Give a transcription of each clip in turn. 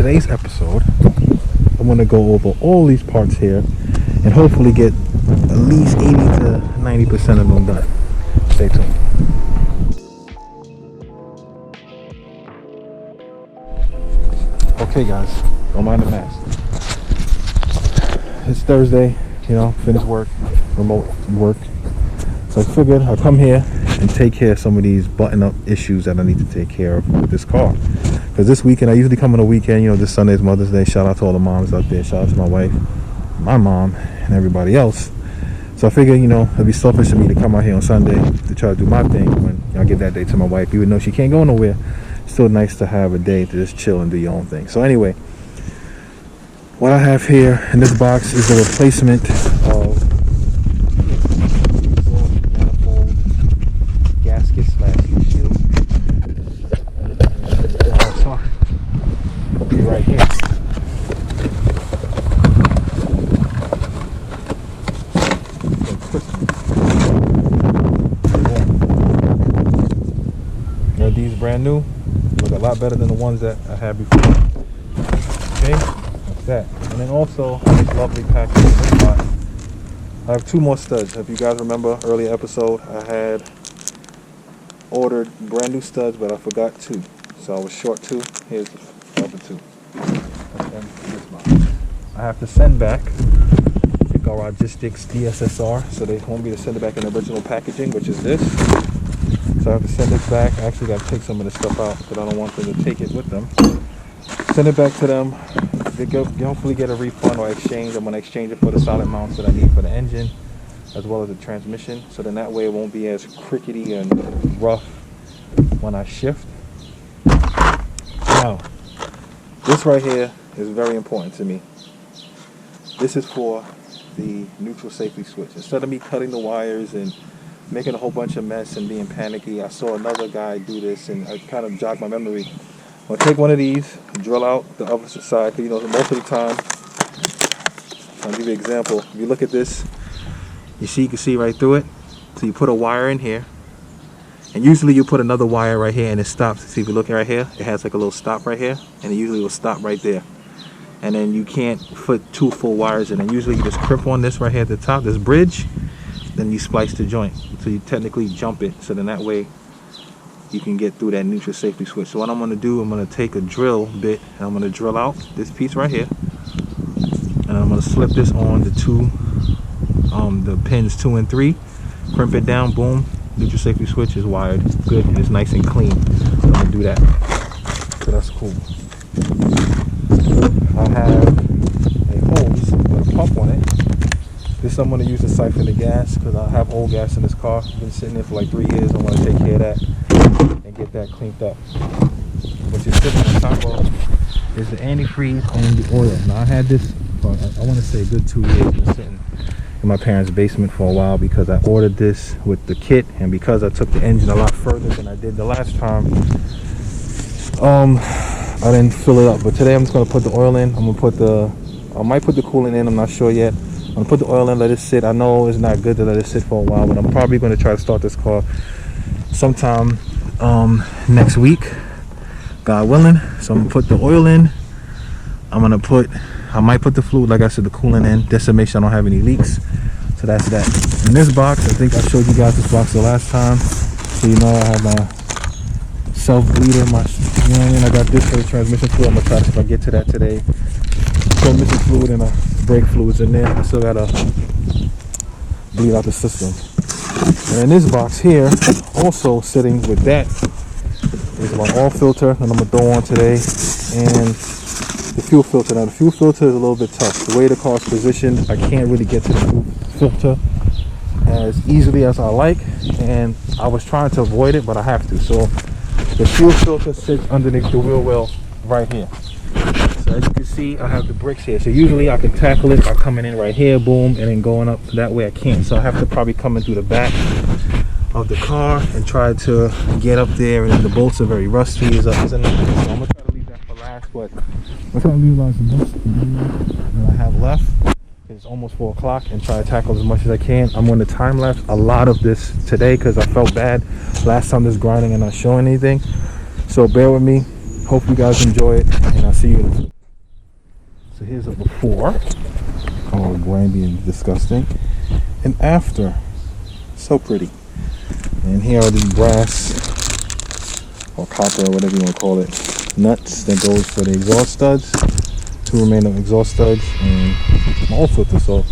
today's episode, I'm going to go over all these parts here and hopefully get at least 80 to 90% of them done. Stay tuned. Okay guys, don't mind the mess. It's Thursday, finished work, remote work. So I figured I'll come here and take care of some of these button-up issues that I need to take care of with this car. Because this weekend, I usually come on the weekend, this Sunday's Mother's Day. Shout out to all the moms out there. Shout out to my wife, my mom, and everybody else. So I figured, it'd be selfish of me to come out here on Sunday to try to do my thing when I give that day to my wife. Even though she can't go nowhere, it's still nice to have a day to just chill and do your own thing. So anyway, what I have here in this box is the replacement of manifold gasket / shield. It'll be right here. These brand new, look a lot better than the ones that I had before. Okay, that's that. And then also this lovely package in this box. I have 2 more studs. If you guys remember earlier episode, I had ordered brand new studs, but I forgot 2, so I was short 2. Here's the other 2. I have to send back the Garagistics DSSR, so they want me to send it back in the original packaging, which is this. So I have to send it back. I actually got to take some of the stuff out because I don't want them to take it with them. Send it back to them. They hopefully get a refund or exchange. I'm going to exchange it for the solid mounts that I need for the engine as well as the transmission. So then that way it won't be as crickety and rough when I shift. Now, this right here is very important to me. This is for the neutral safety switch. Instead of me cutting the wires and making a whole bunch of mess and being panicky, I saw another guy do this and I kind of jogged my memory. I'm going to take one of these, drill out the opposite side, because most of the time, I'll give you an example. If you look at this, you can see right through it. So you put a wire in here, and usually you put another wire right here and it stops. See, if you're looking right here, it has like a little stop right here, and it usually will stop right there. And then you can't put 2 full wires in, and usually you just crimp on this right here at the top, this bridge, then you splice the joint. So you technically jump it, so then that way you can get through that neutral safety switch. So what I'm going to do, I'm going to take a drill bit and I'm going to drill out this piece right here, and I'm going to slip this on the the pins 2 and 3, crimp it down, boom, neutral safety switch is wired good and it's nice and clean. So I'm going to do that. So that's cool. I have a hose with a pump on it. This I'm going to use to siphon the gas because I have old gas in this car. It's been sitting there for like 3 years. I want to take care of that and get that cleaned up. What you're sitting on top of is the antifreeze and the oil. Now I had this for, I want to say a good 2 years. It's been sitting in my parents' basement for a while because I ordered this with the kit, and because I took the engine a lot further than I did the last time, I didn't fill it up. But today I'm just going to put the oil in. I might put the coolant in, I'm not sure yet. I'm going to put the oil in, let it sit. I know it's not good to let it sit for a while, but I'm probably going to try to start this car sometime next week, God willing. So I'm going to put the oil in. I might put the fluid, like I said, the coolant in, just to make sure I don't have any leaks. So that's that. In this box, I think I showed you guys this box the last time. So I have my self-bleeder, I got this for the transmission fluid. I'm going to try to see if I get to that today. Transmission fluid and brake fluids in there. I still gotta bleed out the system. And in this box here, also sitting with that, is my oil filter that I'm gonna throw on today, and the fuel filter. Now the fuel filter is a little bit tough. The way the car is positioned, I can't really get to the fuel filter as easily as I like, and I was trying to avoid it, but I have to. So the fuel filter sits underneath the wheel well right here. So as you can see, I have the bricks here. So usually I can tackle it by coming in right here, boom, and then going up. That way I can't. So I have to probably come in through the back of the car and try to get up there. And then the bolts are very rusty. So I'm gonna try to leave that for last. But I'm trying to utilize the most that I have left. It's almost 4 o'clock, and try to tackle as much as I can. I'm going to time lapse a lot of this today because I felt bad last time this grinding and not showing anything. So bear with me. Hope you guys enjoy it, and I'll see you in a few. So here's a before. Oh, grimy and disgusting. And after. So pretty. And here are the brass or copper or whatever you want to call it nuts that goes for the exhaust studs. 2 remaining exhaust studs and my oil filter. So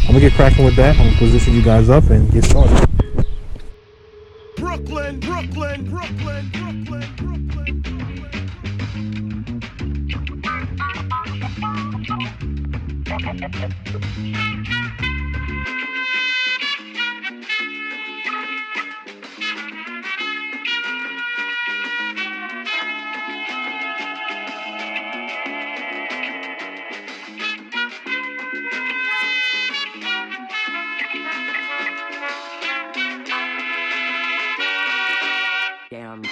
I'm gonna get cracking with that. I'm gonna position you guys up and get started. Brooklyn, Brooklyn, Brooklyn, Brooklyn, Brooklyn, Brooklyn. Damn.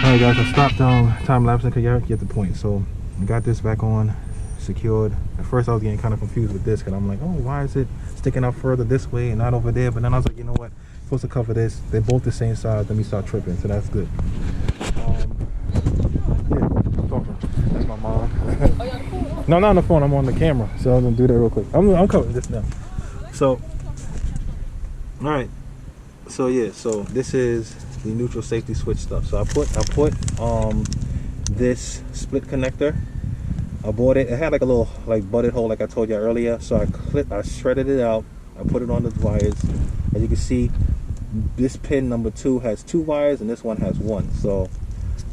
Alright guys, I stopped time lapsing because you get the point. So I got this back on, secured. At first I was getting kind of confused with this because I'm like, oh, why is it sticking out further this way and not over there? But then I was like, you know what, I'm supposed to cover this. They're both the same size. Let me start tripping. So that's good. Yeah, I'm talking. That's my mom. No, not on the phone. I'm on the camera. So I'm gonna do that real quick. I'm covering this now. So, all right. So yeah. So this is the neutral safety switch stuff. So I put this split connector. I bought it. It had like a little like butted hole like I told you earlier. So I shredded it out. I put it on the wires. As you can see, this pin number 2 has 2 wires and this one has 1. So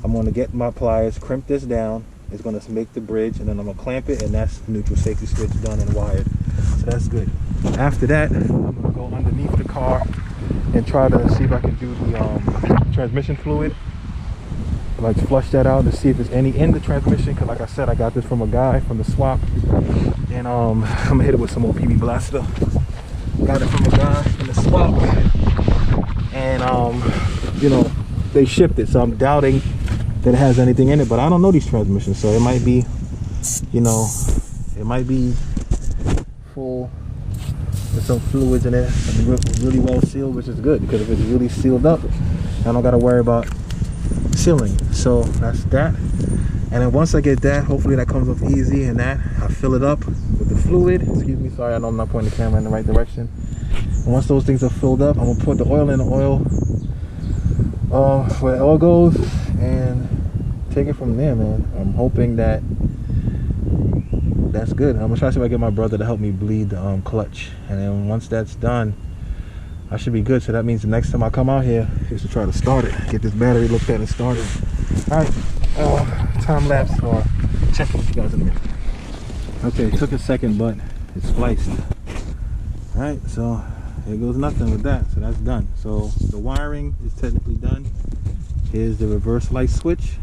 I'm going to get my pliers, crimp this down. It's going to make the bridge, and then I'm going to clamp it, and that's the neutral safety switch done and wired. So that's good. After that, I'm going to go underneath the car and try to see if I can do the transmission fluid. Like flush that out to see if there's any in the transmission, because like I said, I got this from a guy from the swap, and I'm gonna hit it with some more PB Blaster. Got it from a guy from the swap, and you know, they shipped it, so I'm doubting that it has anything in it, but I don't know these transmissions, so it might be, you know, it might be full with some fluids in it, really well sealed, which is good, because if it's really sealed up, I don't gotta worry about sealing. So that's that. And then once I get that, hopefully that comes off easy, and that I fill it up with the fluid. Excuse me, sorry, I know I'm not pointing the camera in the right direction. And once those things are filled up, I'm gonna put the oil in the oil where the oil goes and take it from there, man. I'm hoping that that's good. I'm gonna try to see if I can get my brother to help me bleed the clutch, and then once that's done, I should be good. So that means the next time I come out here is to try to start it, get this battery looked at and started. All right, time lapse, or check with you guys in a minute. Okay, it took a second, but it's spliced. All right, so here goes nothing with that. So that's done. So the wiring is technically done. Here's the reverse light switch.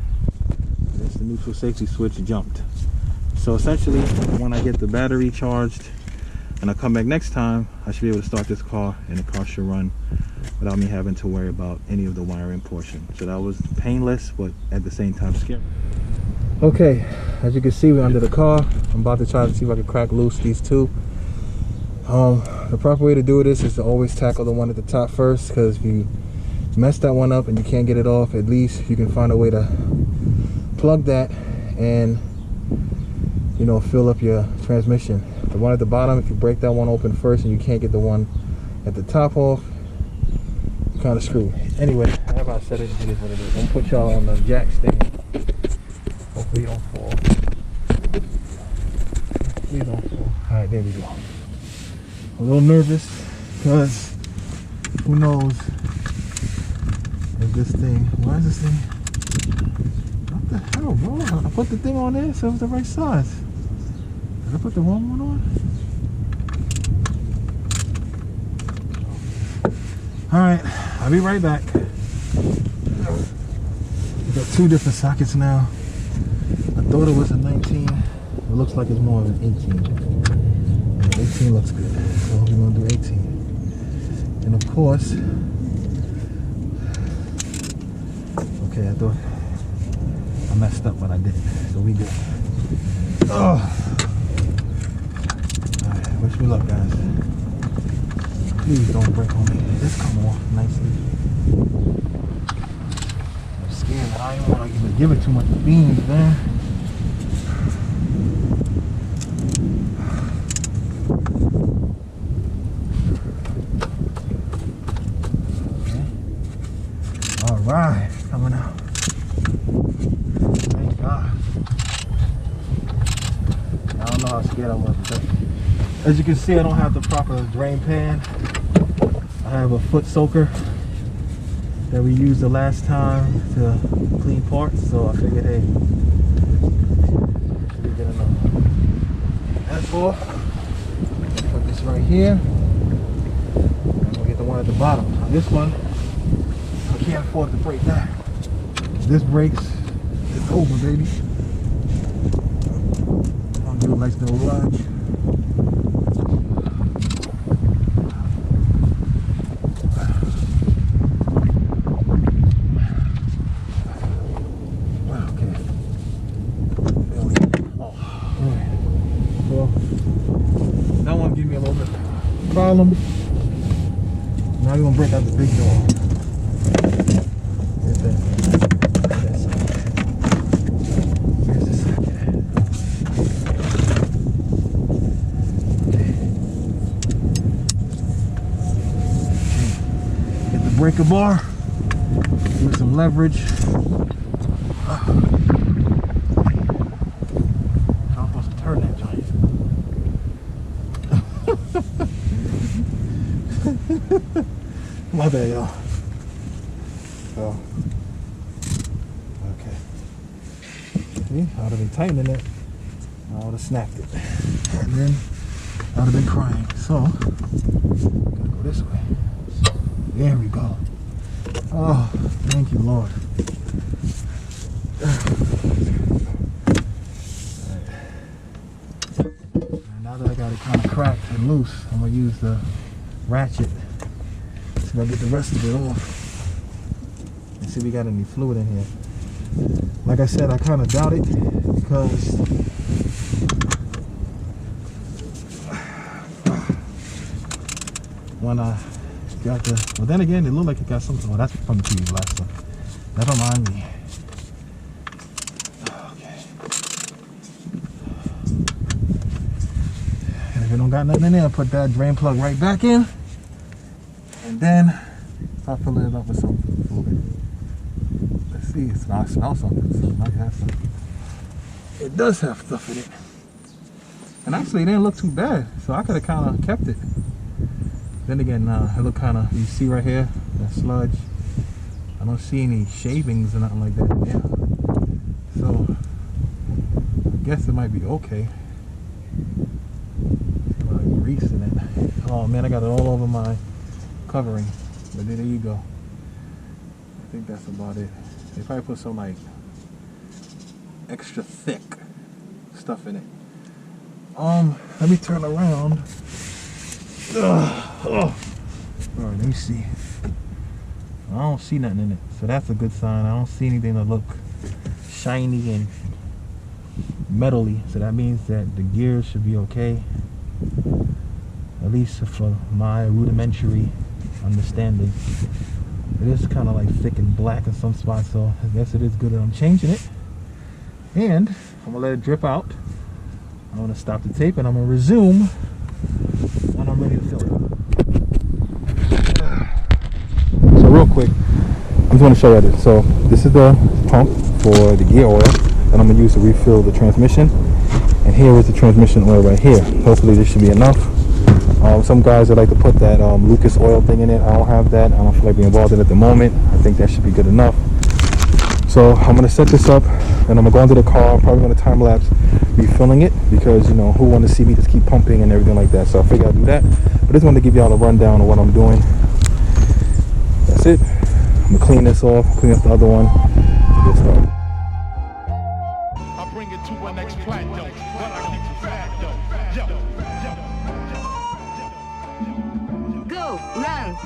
That's the neutral safety switch jumped. So essentially, when I get the battery charged and I come back next time, I should be able to start this car, and the car should run without me having to worry about any of the wiring portion. So that was painless, but at the same time scary. Okay, as you can see, we're under the car. I'm about to try to see if I can crack loose these two. The proper way to do this is to always tackle the one at the top first, because if you mess that one up and you can't get it off, at least you can find a way to plug that and, you know, fill up your transmission. The one at the bottom, if you break that one open first and you can't get the one at the top off, you're kind of screwed. Anyway, however I said it, it is what it is. I'm gonna put y'all on the jack stand. Hopefully you don't fall. Please don't fall. Alright, there we go. I'm a little nervous because who knows if this thing, why is this thing? What the hell, bro? I put the thing on there so it was the right size. Did I put the wrong one on? Alright, I'll be right back. We got two different sockets now. I thought it was a 19. It looks like it's more of an 18. 18 looks good. So we're going to do 18. And of course, okay, I thought I messed up, but I didn't. So we good. Oh. Alright, wish me luck, guys. Please don't break on me. This come off nicely. I'm scared that I don't want to give it too much beans, man. Alright, coming out. Thank God. I don't know how scared I was, but as you can see, I don't have the proper drain pan. I have a foot soaker that we used the last time to clean parts, so I figured, hey, should be good enough. Therefore, put this right here. And we'll get the one at the bottom. Now this one, I can't afford to break that. If this breaks, it's over, baby. I'll do a nice little lunge. Problem. Now we're gonna break out the big door. Here's that. Where's the socket? Okay. Get the breaker bar. Give it some leverage. I'm supposed to turn that joint. My bad, y'all. Oh. Okay. See, I would have been tightening it. I would have snapped it. And then I would have been crying. So, gotta go this way. There we go. Oh, thank you, Lord. Alright. Now that I got it kind of cracked and loose, I'm gonna use the ratchet. I'll get the rest of it off and see if we got any fluid in here. Like I said, I kind of doubt it because when I got the, well then again it looked like it got something. Oh, that's from the TV last one. Never mind me. Okay. And if it don't got nothing in there, put that drain plug right back in. And then start filling it up with some fluid. Let's see, I smell something. So it might have something. It does have stuff in it. And actually it didn't look too bad. So I could have kind of kept it. Then again, it looked kind of, you see right here, that sludge. I don't see any shavings or nothing like that in there. So I guess it might be okay. Grease in it. Oh man, I got it all over my covering, but there you go. I think that's about it. They probably put some like extra thick stuff in it. Let me turn around. Alright, let me see. I don't see nothing in it, so that's a good sign. I don't see anything that look shiny and metally, so that means that the gears should be okay, at least for my rudimentary understanding. It is kind of like thick and black in some spots, so I guess it is good that I'm changing it. And I'm gonna let it drip out. I'm gonna stop the tape and I'm gonna resume when I'm ready to fill it. So real quick, I just want to show you this. So this is the pump for the gear oil that I'm gonna use to refill the transmission, and here is the transmission oil right here. Hopefully this should be enough. Some guys would like to put that Lucas oil thing in it. I don't have that. I don't feel like being involved in it at the moment. I think that should be good enough. So I'm gonna set this up and I'm gonna go into the car. I'm probably gonna time lapse refilling it because, you know, who want to see me just keep pumping and everything like that. So I figured I'd do that. But I just wanted to give y'all a rundown of what I'm doing. That's it. I'm gonna clean this off, clean up the other one, and get started. I bring it to a next plateau, but I keep it fat though. Go, run.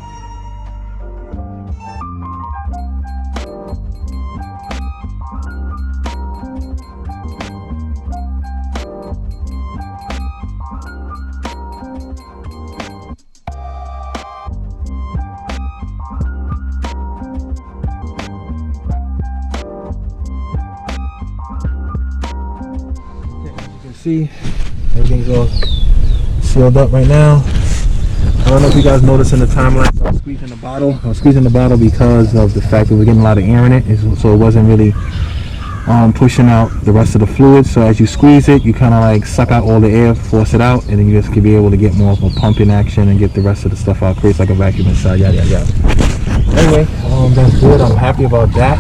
See, everything's all sealed up right now. I don't know if you guys noticed in the time lapse, I was squeezing the bottle. I was squeezing the bottle because of the fact that we're getting a lot of air in it, so it wasn't really pushing out the rest of the fluid. So as you squeeze it, you kind of like suck out all the air, force it out, and then you just can be able to get more of a pumping action and get the rest of the stuff out. Creates like a vacuum inside. Yada yada yada. Anyway, that's good. I'm happy about that.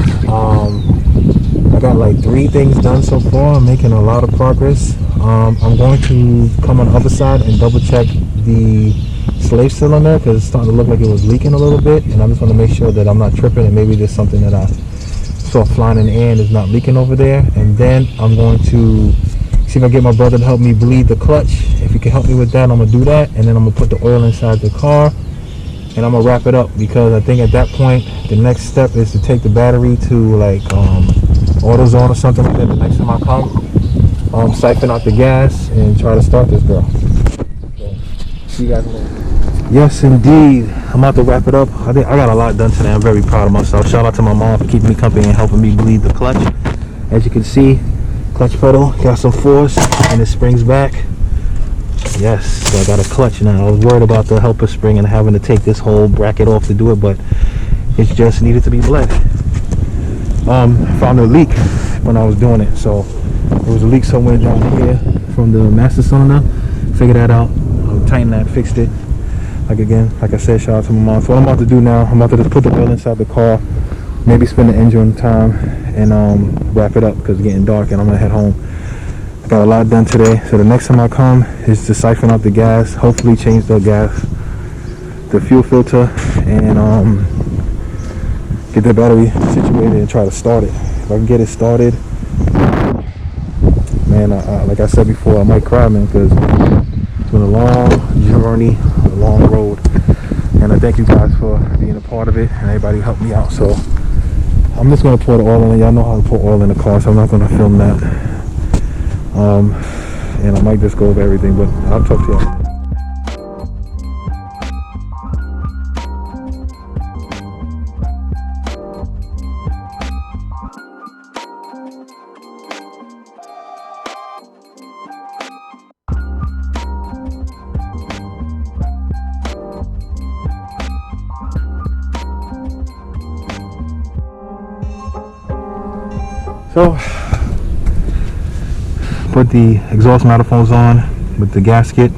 I got like 3 things done so far. I'm making a lot of progress. I'm going to come on the other side and double check the slave cylinder because it's starting to look like it was leaking a little bit, and I just want to make sure that I'm not tripping and maybe there's something that I saw flying in the air and is not leaking over there. And then I'm going to see if I get my brother to help me bleed the clutch. If he can help me with that, I'm gonna do that, and then I'm gonna put the oil inside the car and I'm gonna wrap it up because I think at that point the next step is to take the battery to like AutoZone or something like that. The next time I come, siphon out the gas and try to start this girl. So, see you guys later. Yes, indeed. I'm about to wrap it up. I think I got a lot done today. I'm very proud of myself. Shout out to my mom for keeping me company and helping me bleed the clutch. As you can see, clutch pedal got some force and it springs back. Yes, so I got a clutch now. I was worried about the helper spring and having to take this whole bracket off to do it, but it just needed to be bled. Found a leak when I was doing it, so there was a leak somewhere down here from the master cylinder. Figured that out, tightened that, fixed it. Like I said, shout out to my mom. So what I'm about to do now, I'm about to just put the oil inside the car, maybe spend the engine time, and wrap it up because it's getting dark and I'm gonna head home. I got a lot done today, so the next time I come is to siphon out the gas, hopefully change the fuel filter, and get the battery situated and try to start it. If I can get it started, man, like I said before, I might cry, man, because it's been a long journey, a long road, and I thank you guys for being a part of it and everybody who helped me out. So I'm just going to pour the oil in. Y'all know how to pour oil in the car, so I'm not going to film that, and I might just go over everything, but I'll talk to y'all. So, put the exhaust manifolds on with the gasket,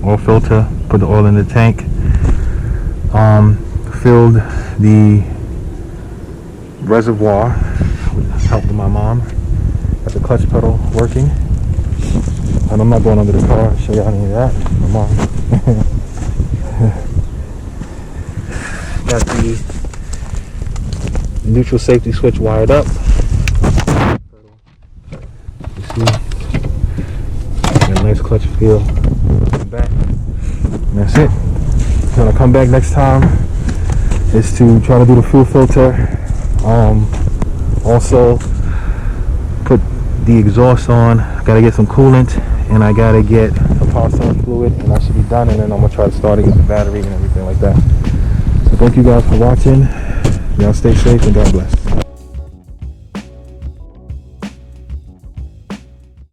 oil filter, put the oil in the tank, filled the reservoir with help of my mom, got the clutch pedal working, and I'm not going under the car, show you any of that, my mom. Got the neutral safety switch wired up. Got a nice clutch feel back. And that's it. So when I come back next time is to try to do the fuel filter. Also put the exhaust on. I gotta get some coolant and I gotta get a power cylinder fluid, and I should be done, and then I'm gonna try to start again the battery and everything like that. So thank you guys for watching. Y'all stay safe and God bless.